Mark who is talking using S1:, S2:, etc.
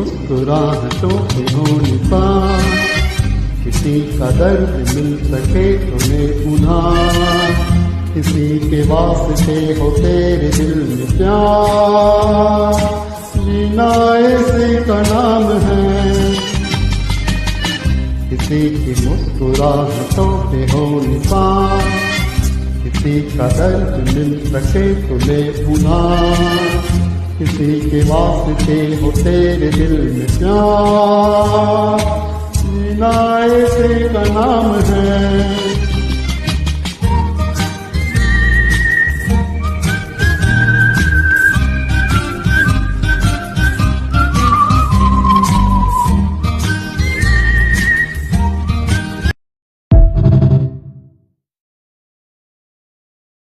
S1: मुस्कुराहटों के हो निशान, किसी का दर्द मिल सके तुम्हें उधार, किसी के वास्ते हो तेरे दिल में प्यार, जीना ऐसे का नाम है। किसी की मुस्कुराहटों पे हो निशान, किसी का दर्द मिल सके तुम्हें उधार, किसी के वास्ते हो तेरे दिल में प्यार, जीना ऐसे का नाम है।